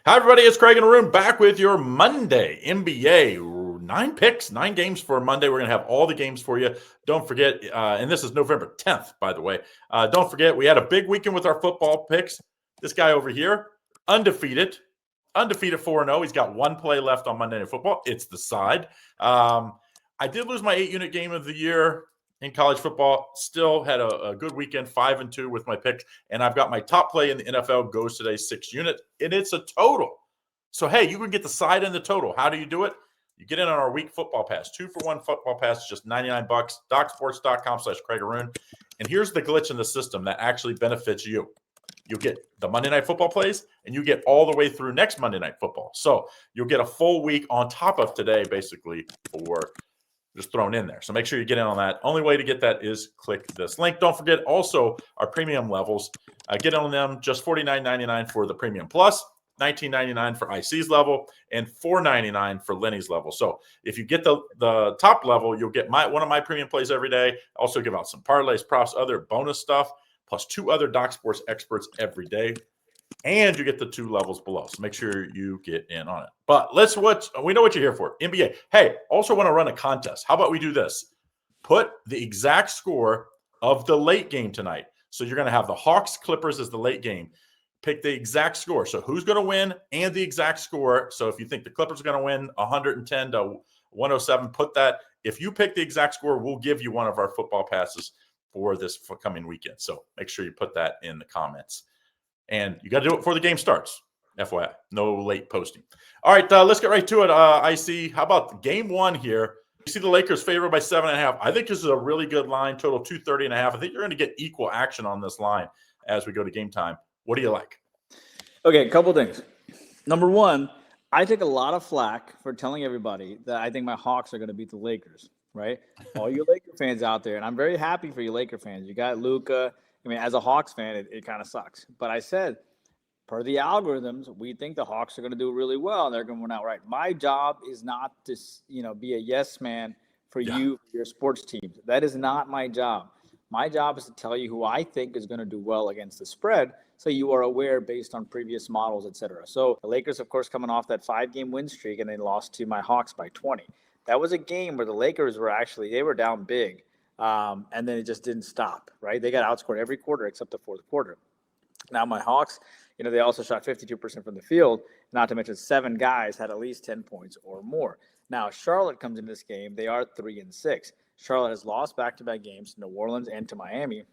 Hi, everybody. It's Craig and Arun back with your Monday NBA. 9 picks, 9 games for Monday. We're going to have all the games for you. Don't forget, and this is November 10th, by the way. Don't forget, we had a big weekend with our football picks. This guy over here, undefeated 4-0. He's got one play left on Monday Night Football. It's the side. I did lose my 8-unit game of the year in college football. Still had a good weekend, 5-2 with my picks. And I've got my top play in the NFL goes today, 6-unit. And it's a total. So, hey, you can get the side and the total. How do you do it? You get in on our week football pass. 2-for-1 football pass, just $99. DocSports.com/Craig Arun. And here's the glitch in the system that actually benefits you. You'll get the Monday Night Football plays, and you get all the way through next Monday Night Football. So you'll get a full week on top of today, basically, for just thrown in there. So make sure you get in on that. Only way to get that is click this link. Don't forget also our premium levels. Get on them, just $49.99 for the Premium Plus, $19.99 for IC's level, and $4.99 for Lenny's level. So if you get the top level, you'll get one of my premium plays every day. I also give out some parlays, props, other bonus stuff, plus 2 other Doc Sports experts every day. And you get the 2 levels below. So make sure you get in on it. But we know what you're here for. NBA. Hey, also want to run a contest. How about we do this? Put the exact score of the late game tonight. So you're going to have the Hawks Clippers as the late game. Pick the exact score. So who's going to win and the exact score. So if you think the Clippers are going to win 110-107, put that. If you pick the exact score, we'll give you one of our football passes for this coming weekend. So make sure you put that in the comments. And you got to do it before the game starts. FYI, no late posting. All right, let's get right to it. IC, how about game 1 here? You see the Lakers favored by 7.5. I think this is a really good line, total 230.5. I think you're going to get equal action on this line as we go to game time. What do you like? Okay, a couple things. Number 1, I take a lot of flack for telling everybody that I think my Hawks are going to beat the Lakers, right? All you Laker fans out there, and I'm very happy for you Laker fans. You got Luka. I mean, as a Hawks fan, it kind of sucks. But I said, per the algorithms, we think the Hawks are going to do really well, and they're going to win outright. My job is not to, be a yes man for you, for your sports teams. That is not my job. My job is to tell you who I think is going to do well against the spread, so you are aware based on previous models, et cetera. So the Lakers, of course, coming off that 5-game win streak, and they lost to my Hawks by 20. That was a game where the Lakers they were down big. And then it just didn't stop, right? They got outscored every quarter except the fourth quarter. Now, my Hawks, they also shot 52% from the field, not to mention 7 guys had at least 10 points or more. Now, Charlotte comes into this game. They are 3-6. Charlotte has lost back-to-back games to New Orleans and to Miami.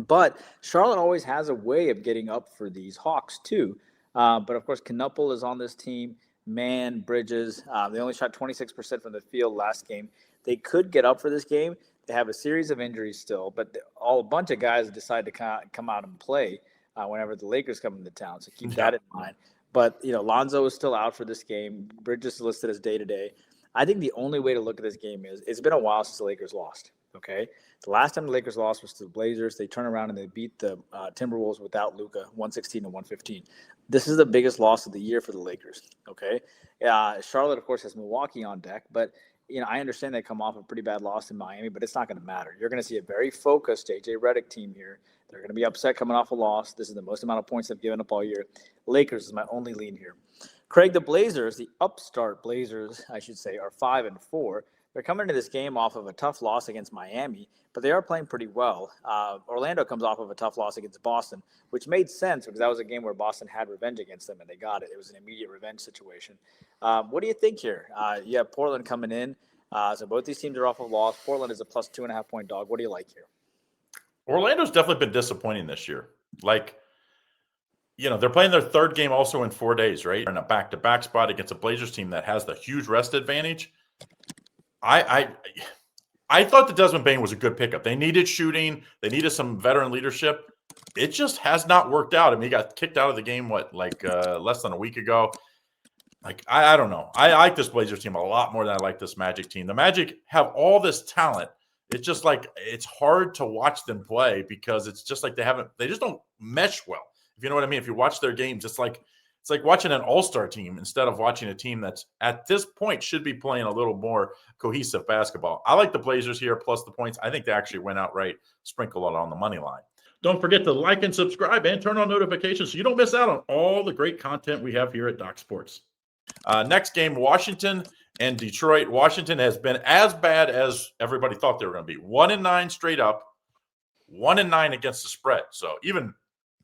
But Charlotte always has a way of getting up for these Hawks, too. But, of course, Knuppel is on this team. Mann, Bridges, they only shot 26% from the field last game. They could get up for this game. They have a series of injuries still, but a bunch of guys decide to come out and play whenever the Lakers come into town. So keep that in mind. But, Lonzo is still out for this game. Bridges is listed as day-to-day. I think the only way to look at this game is it's been a while since the Lakers lost, okay? The last time the Lakers lost was to the Blazers. They turned around and they beat the Timberwolves without Luka, 116-115. This is the biggest loss of the year for the Lakers, okay? Charlotte, of course, has Milwaukee on deck, but I understand they come off a pretty bad loss in Miami, but it's not going to matter. You're going to see a very focused J.J. Redick team here. They're going to be upset coming off a loss. This is the most amount of points they've given up all year. Lakers is my only lean here. Craig, the Blazers, the upstart Blazers, I should say, are 5-4. They're coming into this game off of a tough loss against Miami, but they are playing pretty well. Orlando comes off of a tough loss against Boston, which made sense because that was a game where Boston had revenge against them, and they got it. It was an immediate revenge situation. What do you think here? You have Portland coming in. So both these teams are off of loss. Portland is a plus 2.5-point dog. What do you like here? Orlando's definitely been disappointing this year. They're playing their 3rd game also in 4 days, right? In a back-to-back spot against a Blazers team that has the huge rest advantage. I thought that Desmond Bane was a good pickup. They needed shooting. They needed some veteran leadership. It just has not worked out. I mean, he got kicked out of the game, less than a week ago. I don't know. I like this Blazers team a lot more than I like this Magic team. The Magic have all this talent. It's just it's hard to watch them play because it's just they just don't mesh well. If you know what I mean. If you watch their games, it's like watching an all-star team instead of watching a team that's at this point should be playing a little more cohesive basketball. I like the Blazers here plus the points. I think they actually went outright, sprinkle it on the money line. Don't forget to like and subscribe and turn on notifications so you don't miss out on all the great content we have here at Doc Sports. Next game, Washington and Detroit. Washington has been as bad as everybody thought they were going to be. 1-9 straight up, 1-9 against the spread. So even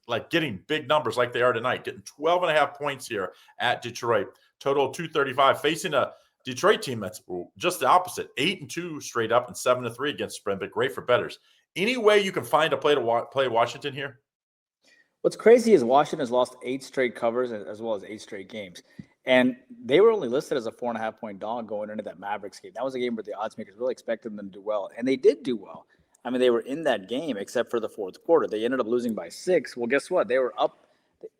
like getting big numbers like they are tonight, getting 12.5 points here at Detroit. Total 235, facing a Detroit team that's just the opposite, 8-2 straight up and 7-3 against spread, but great for bettors. Any way you can find a play to play Washington here? What's crazy is Washington has lost 8 straight covers as well as 8 straight games. And they were only listed as a 4.5-point dog going into that Mavericks game. That was a game where the odds makers really expected them to do well. And they did do well. I mean, they were in that game except for the fourth quarter. They ended up losing by 6. Well, guess what? They were up,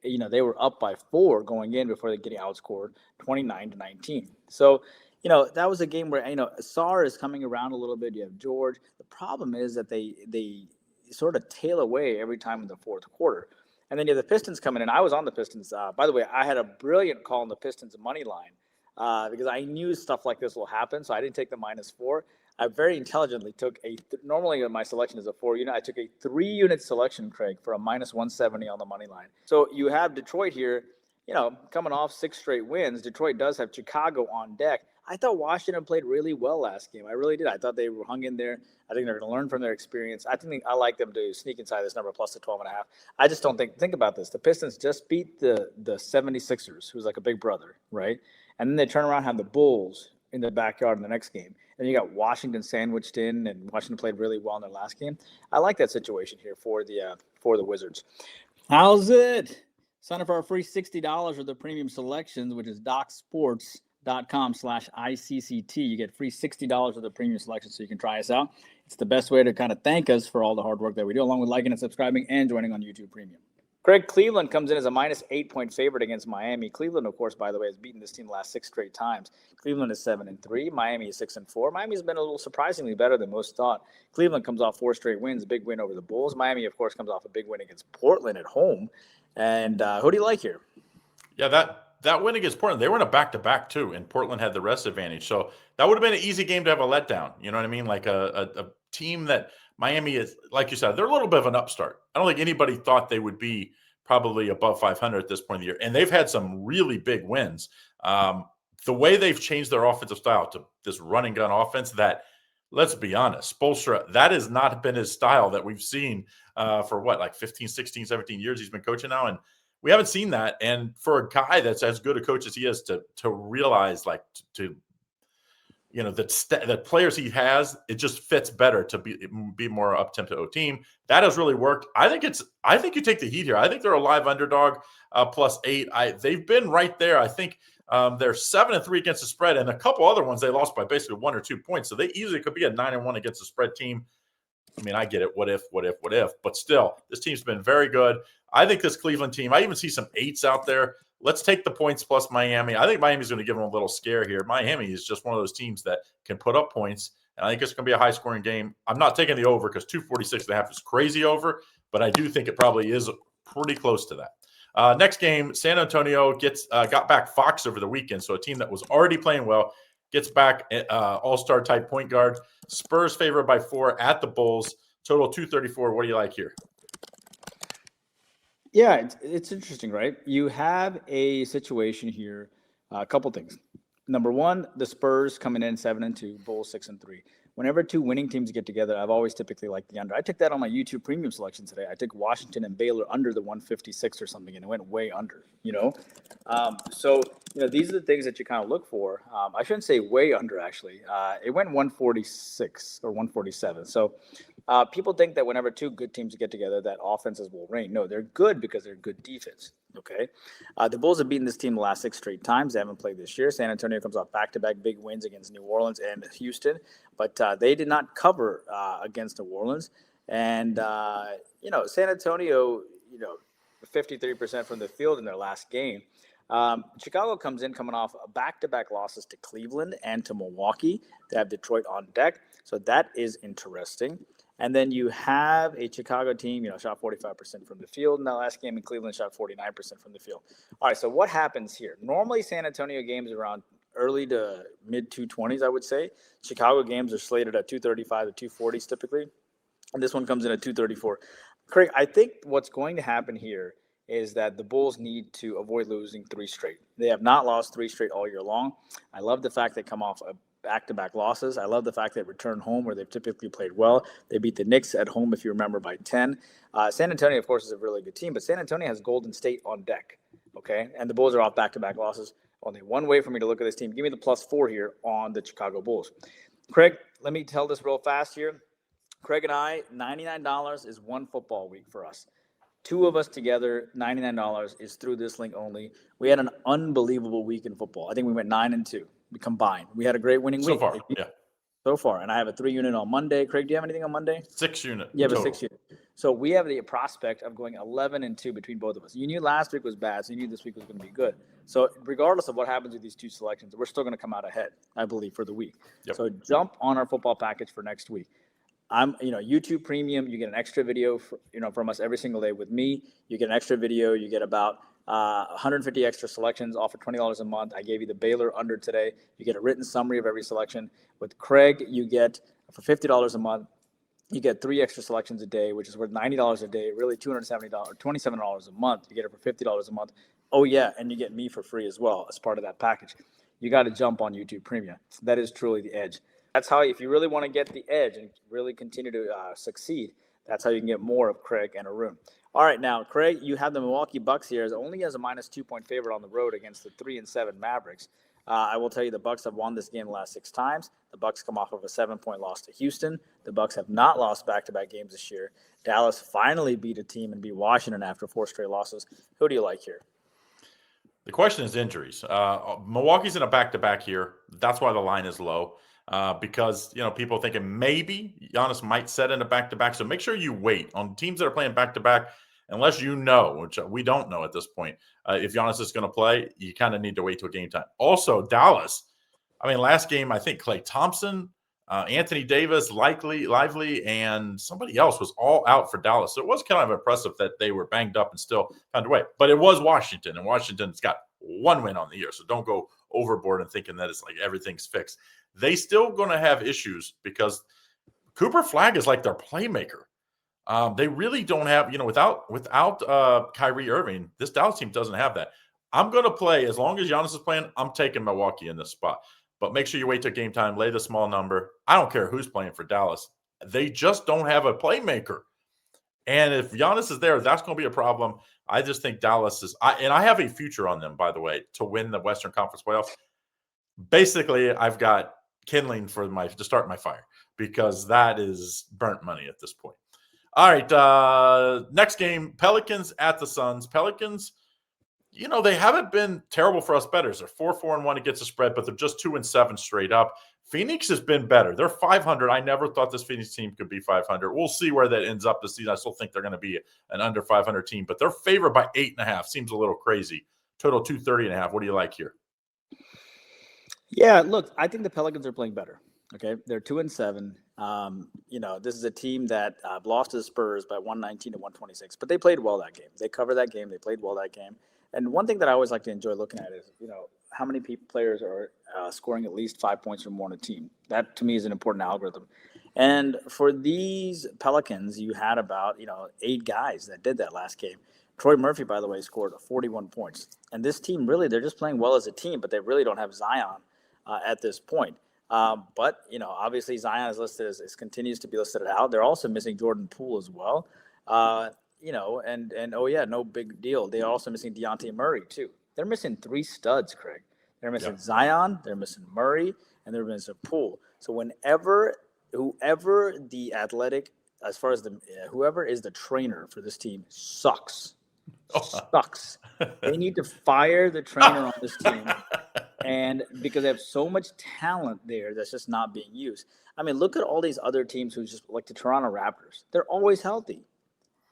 they were up by 4 going in before they getting outscored 29-19. So, that was a game where, Sarr is coming around a little bit. You have George. The problem is that they sort of tail away every time in the fourth quarter. And then you have the Pistons coming in. I was on the Pistons. By the way, I had a brilliant call on the Pistons money line because I knew stuff like this will happen. So I didn't take the -4. I very intelligently took normally my selection is a 4-unit. I took a 3-unit selection, Craig, for a -170 on the money line. So you have Detroit here, coming off 6 straight wins. Detroit does have Chicago on deck. I thought Washington played really well last game. I really did. I thought they were hung in there. I think they're going to learn from their experience. I like them to sneak inside this number plus the 12.5. I just don't think about this. The Pistons just beat the 76ers, who's like a big brother, right? And then they turn around and have the Bulls in the backyard in the next game. And you got Washington sandwiched in, and Washington played really well in their last game. I like that situation here for the Wizards. How's it? Sign up for our free $60 of the premium selections, which is DocSports.com/ICCT. You get free $60 of the premium selection so you can try us out. It's the best way to kind of thank us for all the hard work that we do, along with liking and subscribing and joining on YouTube Premium. Craig, Cleveland comes in as a -8-point favorite against Miami. Cleveland, of course, by the way, has beaten this team the last 6 straight times. Cleveland is 7-3. Miami is 6-4. Miami's been a little surprisingly better than most thought. Cleveland comes off 4 straight wins, big win over the Bulls. Miami, of course, comes off a big win against Portland at home. And who do you like here? Yeah, that win against Portland, they were in a back-to-back too, and Portland had the rest advantage. So that would have been an easy game to have a letdown. You know what I mean? Like a team that Miami is, like you said, they're a little bit of an upstart. I don't think anybody thought they would be probably above 500 at this point in the year. And they've had some really big wins. The way they've changed their offensive style to this running gun offense that, let's be honest, Spoelstra, that has not been his style that we've seen for 15, 16, 17 years he's been coaching now. And we haven't seen that. And for a guy that's as good a coach as he is to realize the players he has, it just fits better to be more up-tempo team. That has really worked. I think you take the Heat here. I think they're a live underdog +8. They've been right there. I think they're 7-3 against the spread, and a couple other ones they lost by basically 1 or 2 points. So they easily could be a 9-1 against the spread team. I mean, I get it. What if? But still, this team's been very good. I think this Cleveland team, I even see some 8s out there. Let's take the points plus Miami. I think Miami's going to give them a little scare here. Miami is just one of those teams that can put up points, and I think it's going to be a high-scoring game. I'm not taking the over because 246.5 is crazy over, but I do think it probably is pretty close to that. Next game, San Antonio got back Fox over the weekend, so a team that was already playing well gets back all-star type point guard. Spurs favored by 4 at the Bulls. Total 234. What do you like here? Yeah, it's interesting, right? You have a situation here, a couple things. Number one, the Spurs coming in 7-2, Bulls 6-3. Whenever 2 winning teams get together, I've always typically liked the under. I took that on my YouTube premium selection today. I took Washington and Baylor under the 156 or something, and it went way under, So, these are the things that you kind of look for. I shouldn't say way under, actually. It went 146 or 147. So people think that whenever 2 good teams get together, that offenses will reign. No, they're good because they're good defense. Okay. The Bulls have beaten this team the last 6 straight times. They haven't played this year. San Antonio comes off back-to-back big wins against New Orleans and Houston, but they did not cover against New Orleans. And, San Antonio, 53% from the field in their last game. Chicago comes in coming off back-to-back losses to Cleveland and to Milwaukee. They have Detroit on deck. So that is interesting. And then you have a Chicago team, shot 45% from the field in that last game, and Cleveland shot 49% from the field. All right, so what happens here? Normally, San Antonio games are around early to mid-220s, I would say. Chicago games are slated at 235 to 240s typically, and this one comes in at 234. Craig, I think what's going to happen here is that the Bulls need to avoid losing 3 straight. They have not lost 3 straight all year long. I love the fact they come off of back-to-back losses. I love the fact they return home where they've typically played well. They beat the Knicks at home, if you remember, by 10. San Antonio, of course, is a really good team, but San Antonio has Golden State on deck, okay? And the Bulls are off back-to-back losses. Only one way for me to look at this team. Give me the +4 here on the Chicago Bulls. Craig, let me tell this real fast here. Craig and I, $99 is one football week for us. 2 of us together, $99 is through this link only. We had an unbelievable week in football. I think we went 9-2 combined. We had a great winning week. So far, yeah. So far. And I have a 3-unit on Monday. Craig, do you have anything on Monday? 6-unit. You have total. a 6-unit. So we have the prospect of going 11-2 between both of us. You knew last week was bad, so you knew this week was going to be good. So regardless of what happens with these 2 selections, we're still going to come out ahead, I believe, for the week. Yep. So jump on our football package for next week. YouTube Premium, you get an extra video from us every single day with me. You get an extra video. You get about 150 extra selections off for $20 a month. I gave you the Baylor under today. You get a written summary of every selection. With Craig, you get for $50 a month. You get 3 extra selections a day, which is worth $90 a day, really $270, $27 a month. You get it for $50 a month. Oh, yeah, and you get me for free as well as part of that package. You got to jump on YouTube Premium. That is truly the edge. That's how, if you really want to get the edge and really continue to succeed, that's how you can get more of Craig and Arun. All right, now, Craig, you have the Milwaukee Bucks here only as a -2-point favorite on the road against the 3-7 Mavericks. I will tell you the Bucks have won this game the last 6 times. The Bucks come off of a 7-point loss to Houston. The Bucks have not lost back-to-back games this year. Dallas finally beat a team and beat Washington after 4 straight losses. Who do you like here? The question is injuries. Milwaukee's in a back-to-back here. That's why the line is low. Because people thinking maybe Giannis might set in a back-to-back. So make sure you wait on teams that are playing back-to-back, unless you know, which we don't know at this point. If Giannis is going to play, you kind of need to wait till game time. Also, Dallas. Last game I think Klay Thompson, Anthony Davis, Lively, and somebody else was all out for Dallas. So it was kind of impressive that they were banged up and still found a way. But it was Washington, and Washington's got 1 win on the year. So don't go overboard and thinking that it's like everything's fixed. They still going to have issues because Cooper Flag is like their playmaker. They really don't have, without Kyrie Irving, this Dallas team doesn't have that. I'm going to play, as long as Giannis is playing, I'm taking Milwaukee in this spot. But make sure you wait till game time, lay the small number. I don't care who's playing for Dallas. They just don't have a playmaker. And if Giannis is there, that's going to be a problem. I just think Dallas is – and I have a future on them, by the way, to win the Western Conference playoffs. Basically, I've got kindling to start my fire because that is burnt money at this point. All right, next game, Pelicans at the Suns. Pelicans – they haven't been terrible for us bettors. They're 4-4-1 against the spread, but they're just 2-7 straight up. Phoenix has been better. They're 500. I never thought this Phoenix team could be 500. We'll see where that ends up this season. I still think they're going to be an under 500 team, but they're favored by 8.5. Seems a little crazy. Total 230.5. What do you like here? Yeah, look, I think the Pelicans are playing better. Okay, they're 2-7. This is a team that lost to the Spurs by 119-126, but they played well that game. They covered that game. They played well that game. And one thing that I always like to enjoy looking at is, how many players are scoring at least 5 points or more on a team. That, to me, is an important algorithm. And for these Pelicans, you had about, 8 guys that did that last game. Troy Murphy, by the way, scored 41 points. And this team, really, they're just playing well as a team, but they really don't have Zion at this point. But obviously Zion is listed as continues to be listed out. They're also missing Jordan Poole as well. No big deal. They're also missing Dejounte Murray too. They're missing 3 studs, Craig. They're missing Zion, they're missing Murray, and they're missing Poole. So whoever the athletic, as far as whoever is the trainer for this team sucks. They need to fire the trainer on this team. And because they have so much talent there that's just not being used. Look at all these other teams who just like the Toronto Raptors. They're always healthy.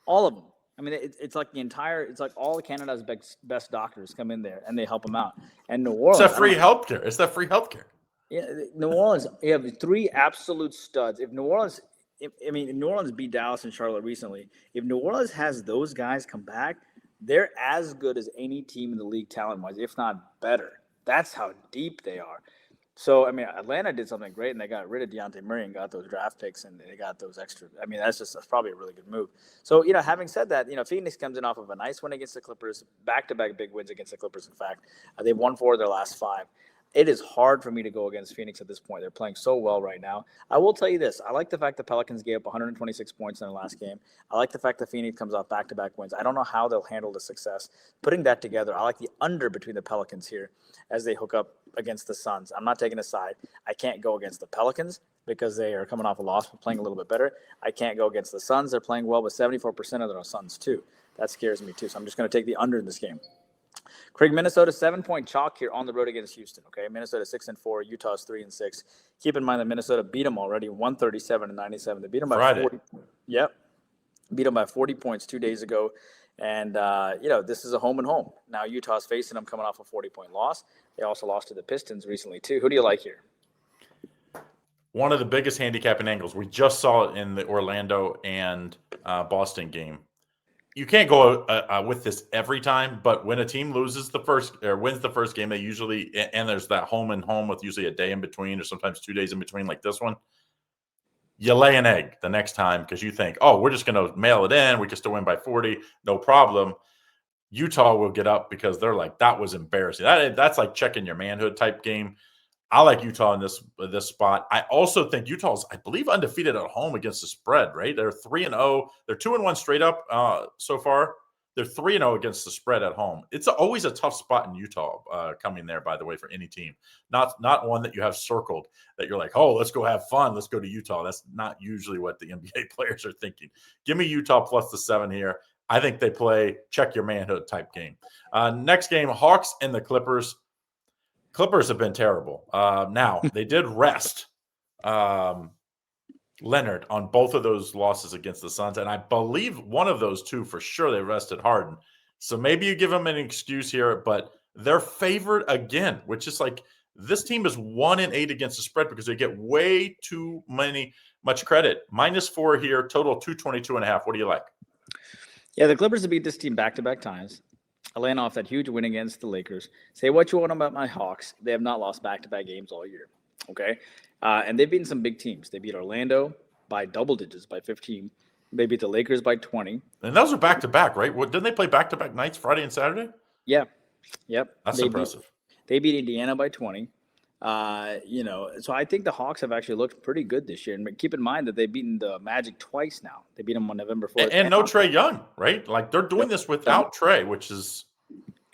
All of them. It's like it's like all of Canada's best doctors come in there and they help them out. And New Orleans. It's that free healthcare. It's that free healthcare. Yeah, New Orleans, you have 3 absolute studs. If New Orleans beat Dallas and Charlotte recently. If New Orleans has those guys come back, they're as good as any team in the league talent-wise, if not better. That's how deep they are. So, I mean, Atlanta did something great, and they got rid of Deontay Murray and got those draft picks, and they got those extra. I mean, that's probably a really good move. So, having said that, Phoenix comes in off of a nice win against the Clippers, back-to-back big wins against the Clippers. In fact, they've won 4 of their last 5. It is hard for me to go against Phoenix at this point. They're playing so well right now. I will tell you this. I like the fact the Pelicans gave up 126 points in their last game. I like the fact that Phoenix comes off back-to-back wins. I don't know how they'll handle the success. Putting that together, I like the under between the Pelicans here as they hook up against the Suns. I'm not taking a side. I can't go against the Pelicans because they are coming off a loss but playing a little bit better. I can't go against the Suns. They're playing well, but 74% of their Suns too. That scares me too. So I'm just going to take the under in this game. Craig, Minnesota 7-point chalk here on the road against Houston. Okay, Minnesota 6-4, Utah's 3-6. Keep in mind that Minnesota beat them already, 137-97. They beat them by Friday. 40. Yep, beat them by 40 points 2 days ago. And this is a home and home. Now Utah's facing them coming off a 40-point loss. They also lost to the Pistons recently too. Who do you like here? One of the biggest handicapping angles. We just saw it in the Orlando and Boston game. You can't go with this every time, but when a team loses the first or wins the first game, they usually, and there's that home and home with usually a day in between or sometimes 2 days in between like this one, you lay an egg the next time because you think, oh, we're just going to mail it in. We can still win by 40. No problem. Utah will get up because they're like, that was embarrassing. That's like checking your manhood type game. I like Utah in this spot. I also think Utah's, I believe, undefeated at home against the spread, right? They're 3-0. They're 2-1 straight up so far. They're 3-0 against the spread at home. It's always a tough spot in Utah coming there, by the way, for any team. Not one that you have circled that you're like, oh, let's go have fun. Let's go to Utah. That's not usually what the NBA players are thinking. Give me Utah plus the 7 here. I think they play check your manhood type game. Next game, Hawks and the Clippers. Clippers have been terrible. Now, they did rest Leonard on both of those losses against the Suns, and I believe one of those two for sure they rested Harden. So maybe you give them an excuse here, but they're favored again, which is like this team is 1-8 against the spread because they get way too much credit. -4 here, total 222.5. What do you like? Yeah, the Clippers have beat this team back-to-back times. Laying off that huge win against the Lakers. Say what you want about my Hawks. They have not lost back-to-back games all year. Okay? And they've beaten some big teams. They beat Orlando by double digits, by 15. They beat the Lakers by 20. And those are back-to-back, right? Didn't they play back-to-back nights, Friday and Saturday? Yeah. Yep. That's impressive. They beat Indiana by 20. So I think the Hawks have actually looked pretty good this year. And keep in mind that they've beaten the Magic twice now. They beat them on November 4th. And no Trae Young, right? Like they're doing this without Trae, which is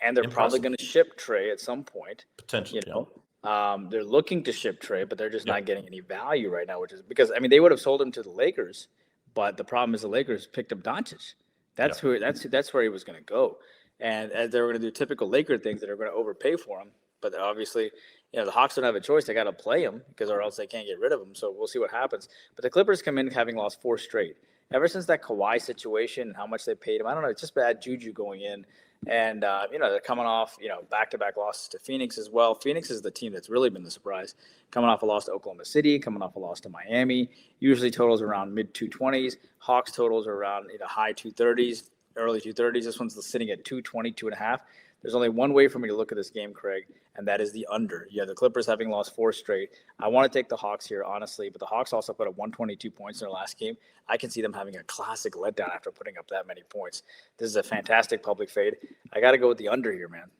and they're probably going to ship Trae at some point. Potentially, they're looking to ship Trae, but they're just not getting any value right now, which is because they would have sold him to the Lakers, but the problem is the Lakers picked up Doncic. That's where he was going to go. And as they were going to do typical Laker things that are going to overpay for him. But obviously, the Hawks don't have a choice. They got to play him or else they can't get rid of him. So we'll see what happens. But the Clippers come in having lost 4 straight. Ever since that Kawhi situation and how much they paid him, I don't know. It's just bad juju going in. And, they're coming off, back-to-back losses to Phoenix as well. Phoenix is the team that's really been the surprise. Coming off a loss to Oklahoma City, coming off a loss to Miami. Usually totals around mid-220s. Hawks totals are around high 230s, early 230s. This one's sitting at 220, 2.5. There's only one way for me to look at this game, Craig, and that is the under. Yeah, the Clippers having lost 4 straight. I want to take the Hawks here, honestly, but the Hawks also put up 122 points in their last game. I can see them having a classic letdown after putting up that many points. This is a fantastic public fade. I got to go with the under here, man.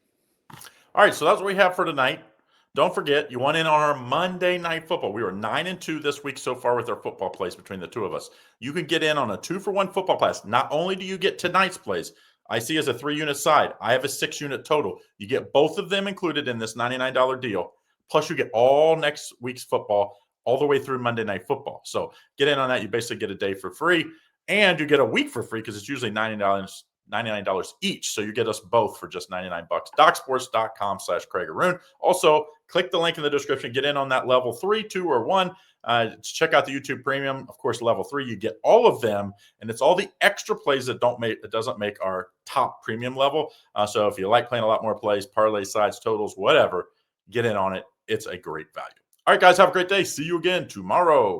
All right, so that's what we have for tonight. Don't forget, you want in on our Monday Night Football. We were 9-2 this week so far with our football plays between the two of us. You can get in on a 2-for-1 football pass. Not only do you get tonight's plays, I see as a 3-unit side. I have a 6-unit total. You get both of them included in this $99 deal. Plus, you get all next week's football all the way through Monday Night Football. So get in on that. You basically get a day for free, and you get a week for free because it's usually $99 each. So you get us both for just $99. DocSports.com/Craig Arun. Also, click the link in the description. Get in on that level 3, 2, or 1. Check out the YouTube Premium. Of course, level 3, you get all of them, and it's all the extra plays that doesn't make our top premium level. So if you like playing a lot more plays, parlay sides, totals, whatever, get in on it. It's a great value. All right, guys, have a great day. See you again tomorrow.